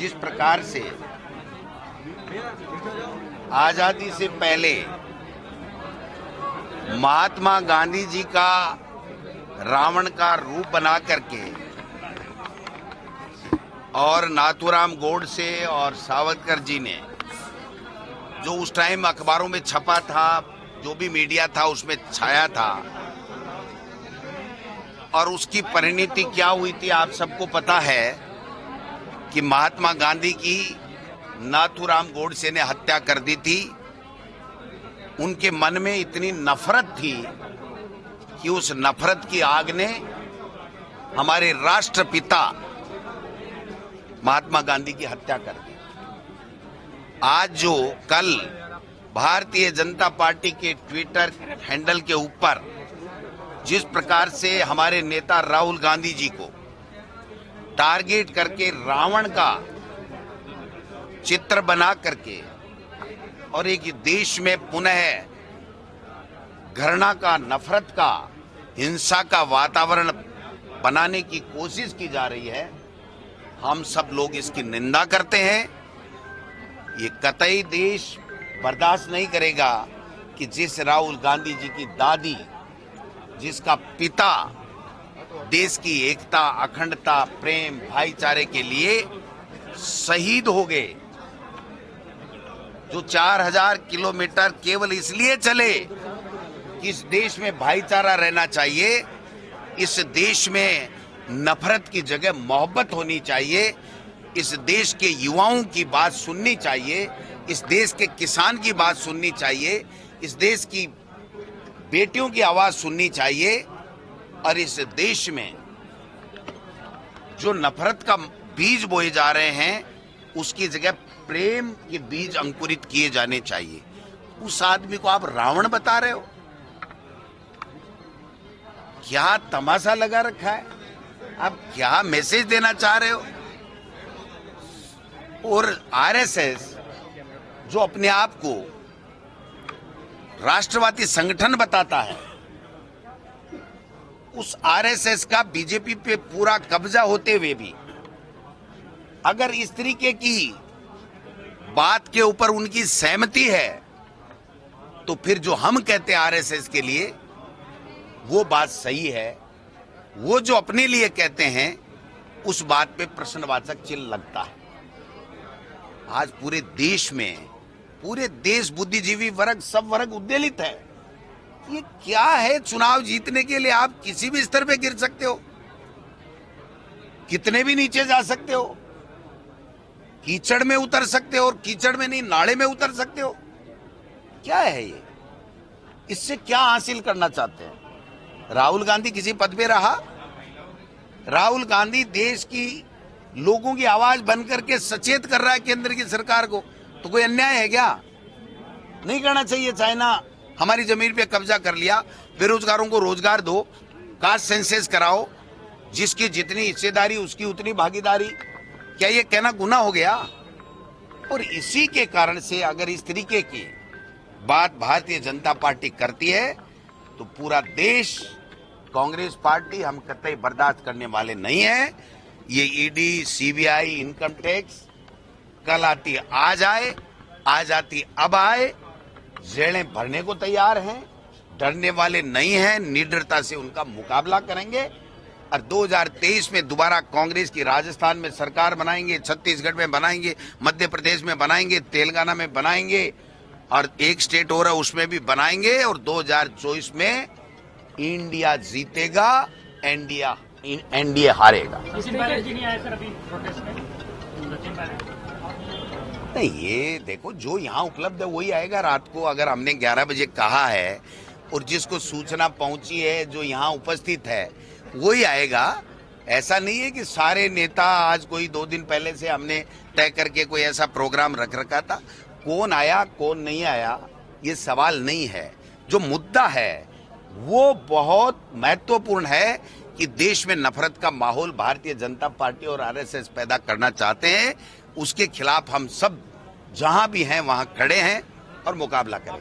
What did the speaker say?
जिस प्रकार से आजादी से पहले महात्मा गांधी जी का रावण का रूप बना करके और नाथूराम गोडसे और सावरकर जी ने जो उस टाइम अखबारों में छपा था, जो भी मीडिया था उसमें छाया था, और उसकी परिणति क्या हुई थी आप सबको पता है कि महात्मा गांधी की नाथूराम गोडसे ने हत्या कर दी थी। उनके मन में इतनी नफरत थी कि उस नफरत की आग ने हमारे राष्ट्रपिता महात्मा गांधी की हत्या कर दी। आज जो कल भारतीय जनता पार्टी के ट्विटर हैंडल के ऊपर जिस प्रकार से हमारे नेता राहुल गांधी जी को टारगेट करके रावण का चित्र बना करके और एक देश में पुनः घृणा का, नफरत का, हिंसा का वातावरण बनाने की कोशिश की जा रही है, हम सब लोग इसकी निंदा करते हैं। ये कतई देश बर्दाश्त नहीं करेगा कि जिस राहुल गांधी जी की दादी, जिसका पिता देश की एकता, अखंडता, प्रेम, भाईचारे के लिए शहीद हो गए, जो 4000 किलोमीटर केवल इसलिए चले कि इस देश में भाईचारा रहना चाहिए, इस देश में नफरत की जगह मोहब्बत होनी चाहिए, इस देश के युवाओं की बात सुननी चाहिए, इस देश के किसान की बात सुननी चाहिए, इस देश की बेटियों की आवाज सुननी चाहिए, और इस देश में जो नफरत का बीज बोए जा रहे हैं उसकी जगह प्रेम के बीज अंकुरित किए जाने चाहिए। उस आदमी को आप रावण बता रहे हो? क्या तमाशा लगा रखा है? आप क्या मैसेज देना चाह रहे हो? और आरएसएस जो अपने आप को राष्ट्रवादी संगठन बताता है, उस आरएसएस का बीजेपी पे पूरा कब्जा होते हुए भी अगर इस तरीके की बात के ऊपर उनकी सहमति है तो फिर जो हम कहते हैं आरएसएस के लिए वो बात सही है। वो जो अपने लिए कहते हैं उस बात पे प्रश्नवाचक चिन्ह लगता है। आज पूरे देश में, पूरे देश बुद्धिजीवी वर्ग, सब वर्ग उद्वेलित है। ये क्या है? चुनाव जीतने के लिए आप किसी भी स्तर पे गिर सकते हो, कितने भी नीचे जा सकते हो, कीचड़ में उतर सकते हो, और कीचड़ में नहीं नाले में उतर सकते हो। क्या है ये? इससे क्या हासिल करना चाहते हैं? राहुल गांधी किसी पद पे रहा? राहुल गांधी देश की लोगों की आवाज बनकर के सचेत कर रहा है केंद्र की सरकार को, तो कोई अन्याय है क्या? नहीं करना चाहिए। चाइना हमारी जमीन पे कब्जा कर लिया, बेरोजगारों को रोजगार दो, कास्ट सेंसस कराओ, जिसकी जितनी हिस्सेदारी उसकी उतनी भागीदारी। क्या ये कहना गुनाह हो गया? और इसी के कारण से अगर इस तरीके की बात भारतीय जनता पार्टी करती है तो पूरा देश, कांग्रेस पार्टी, हम कतई बर्दाश्त करने वाले नहीं है। ये ईडी, सीबीआई, इनकम टैक्स कल आती आज आए, आज आती अब आए, जेलें भरने को तैयार हैं, डरने वाले नहीं हैं, निडरता से उनका मुकाबला करेंगे। और 2023 में दोबारा कांग्रेस की राजस्थान में सरकार बनाएंगे, छत्तीसगढ़ में बनाएंगे, मध्य प्रदेश में बनाएंगे, तेलंगाना में बनाएंगे, और एक स्टेट हो रहा है उसमें भी बनाएंगे। और 2024 में इंडिया जीतेगा, एनडीए हारेगा। नहीं, ये देखो, जो यहाँ उपलब्ध है वही आएगा रात को। अगर हमने 11 बजे कहा है और जिसको सूचना पहुंची है, जो यहाँ उपस्थित है, वही आएगा। ऐसा नहीं है कि सारे नेता, आज कोई 2 दिन पहले से हमने तय करके कोई ऐसा प्रोग्राम रख रखा था। कौन आया कौन नहीं आया ये सवाल नहीं है। जो मुद्दा है वो बहुत महत्वपूर्ण है कि देश में नफरत का माहौल भारतीय जनता पार्टी और आरएसएस पैदा करना चाहते हैं। उसके खिलाफ हम सब जहां भी हैं वहां खड़े हैं और मुकाबला करेंगे।